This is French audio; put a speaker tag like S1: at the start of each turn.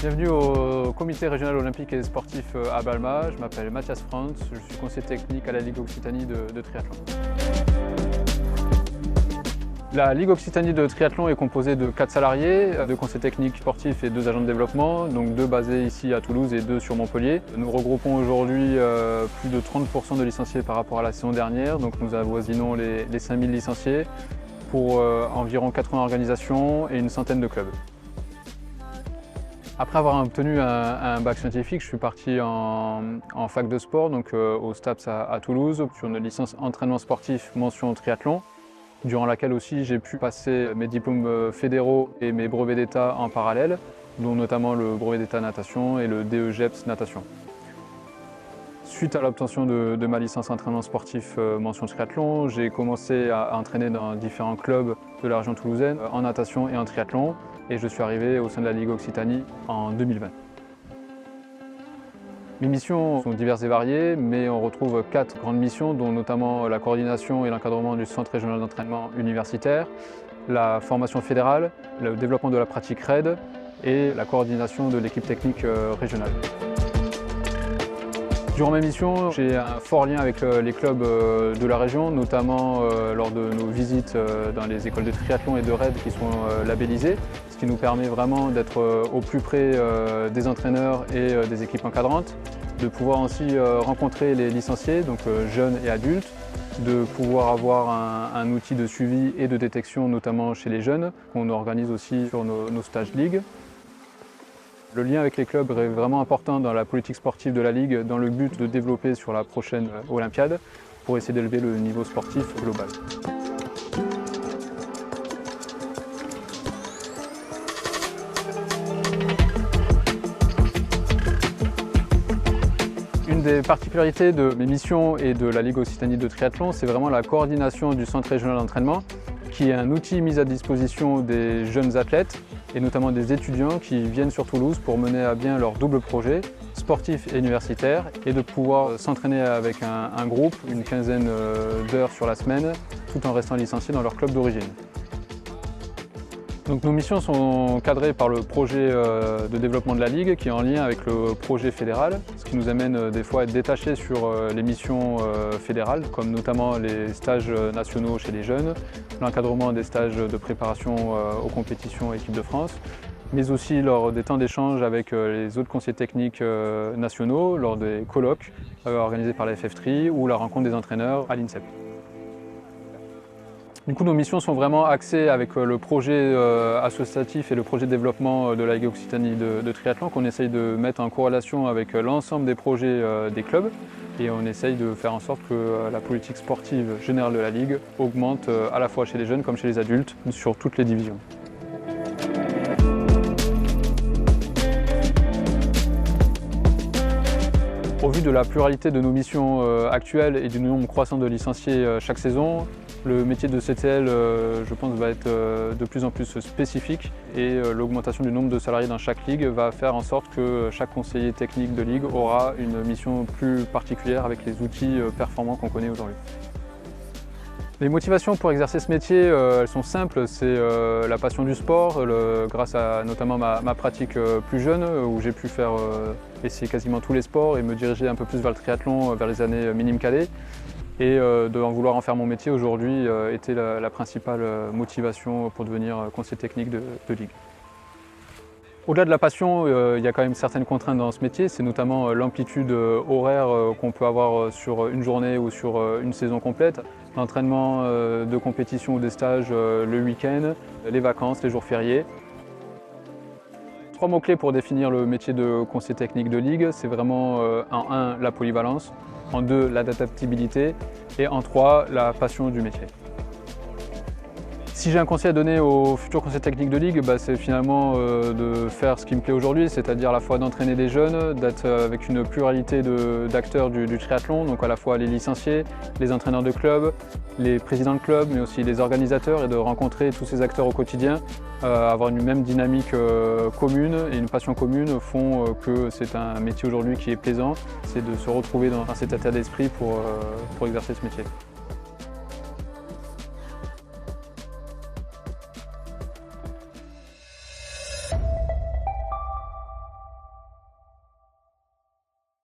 S1: Bienvenue au comité régional olympique et sportif à Balma. Je m'appelle Mathias Franz, je suis conseiller technique à la Ligue Occitanie de triathlon. La Ligue Occitanie de triathlon est composée de 4 salariés, 2 conseillers techniques sportifs et 2 agents de développement, donc 2 basés ici à Toulouse et 2 sur Montpellier. Nous regroupons aujourd'hui plus de 30% de licenciés par rapport à la saison dernière, donc nous avoisinons les 5000 licenciés pour environ 80 organisations et une centaine de clubs. Après avoir obtenu un bac scientifique, je suis parti en fac de sport, donc au STAPS à Toulouse, sur une licence entraînement sportif mention triathlon, durant laquelle aussi j'ai pu passer mes diplômes fédéraux et mes brevets d'État en parallèle, dont notamment le brevet d'État natation et le DEGEPS natation. Suite à l'obtention de ma licence entraînement sportif mention triathlon, j'ai commencé à entraîner dans différents clubs de la région toulousaine en natation et en triathlon, et je suis arrivé au sein de la Ligue Occitanie en 2020. Mes missions sont diverses et variées, mais on retrouve 4 grandes missions, dont notamment la coordination et l'encadrement du centre régional d'entraînement universitaire, la formation fédérale, le développement de la pratique RAID et la coordination de l'équipe technique régionale. Durant mes missions, j'ai un fort lien avec les clubs de la région, notamment lors de nos visites dans les écoles de triathlon et de raid qui sont labellisées, ce qui nous permet vraiment d'être au plus près des entraîneurs et des équipes encadrantes, de pouvoir aussi rencontrer les licenciés, donc jeunes et adultes, de pouvoir avoir un outil de suivi et de détection, notamment chez les jeunes, qu'on organise aussi sur nos stages Ligue. Le lien avec les clubs est vraiment important dans la politique sportive de la Ligue, dans le but de développer sur la prochaine Olympiade pour essayer d'élever le niveau sportif global. Une des particularités de mes missions et de la Ligue Occitanie de triathlon, c'est vraiment la coordination du centre régional d'entraînement, qui est un outil mis à disposition des jeunes athlètes et notamment des étudiants qui viennent sur Toulouse pour mener à bien leur double projet, sportif et universitaire, et de pouvoir s'entraîner avec un groupe, une quinzaine d'heures sur la semaine, tout en restant licenciés dans leur club d'origine. Donc nos missions sont cadrées par le projet de développement de la Ligue qui est en lien avec le projet fédéral, ce qui nous amène des fois à être détachés sur les missions fédérales, comme notamment les stages nationaux chez les jeunes, l'encadrement des stages de préparation aux compétitions équipe de France, mais aussi lors des temps d'échange avec les autres conseillers techniques nationaux, lors des colloques organisés par la FF3 ou la rencontre des entraîneurs à l'INSEP. Du coup, nos missions sont vraiment axées avec le projet associatif et le projet de développement de la Ligue Occitanie de triathlon qu'on essaye de mettre en corrélation avec l'ensemble des projets des clubs et on essaye de faire en sorte que la politique sportive générale de la Ligue augmente à la fois chez les jeunes comme chez les adultes sur toutes les divisions. Au vu de la pluralité de nos missions actuelles et du nombre croissant de licenciés chaque saison, le métier de CTL, je pense, va être de plus en plus spécifique et l'augmentation du nombre de salariés dans chaque ligue va faire en sorte que chaque conseiller technique de ligue aura une mission plus particulière avec les outils performants qu'on connaît aujourd'hui. Les motivations pour exercer ce métier, elles sont simples, c'est la passion du sport, grâce à notamment ma pratique plus jeune où j'ai pu faire essayer quasiment tous les sports et me diriger un peu plus vers le triathlon vers les années minimes cadets. Et de vouloir en faire mon métier aujourd'hui était la principale motivation pour devenir conseiller technique de Ligue. Au-delà de la passion, il y a quand même certaines contraintes dans ce métier, c'est notamment l'amplitude horaire qu'on peut avoir sur une journée ou sur une saison complète, l'entraînement de compétition ou des stages le week-end, les vacances, les jours fériés. 3 mots-clés pour définir le métier de conseiller technique de Ligue, c'est vraiment en 1 la polyvalence, en 2 l'adaptabilité et en 3 la passion du métier. Si j'ai un conseil à donner aux futurs conseillers techniques de Ligue, c'est finalement de faire ce qui me plaît aujourd'hui, c'est-à-dire à la fois d'entraîner des jeunes, d'être avec une pluralité d'acteurs du triathlon, donc à la fois les licenciés, les entraîneurs de clubs, les présidents de clubs, mais aussi les organisateurs et de rencontrer tous ces acteurs au quotidien, avoir une même dynamique commune et une passion commune font que c'est un métier aujourd'hui qui est plaisant, c'est de se retrouver dans cet état d'esprit pour exercer ce métier.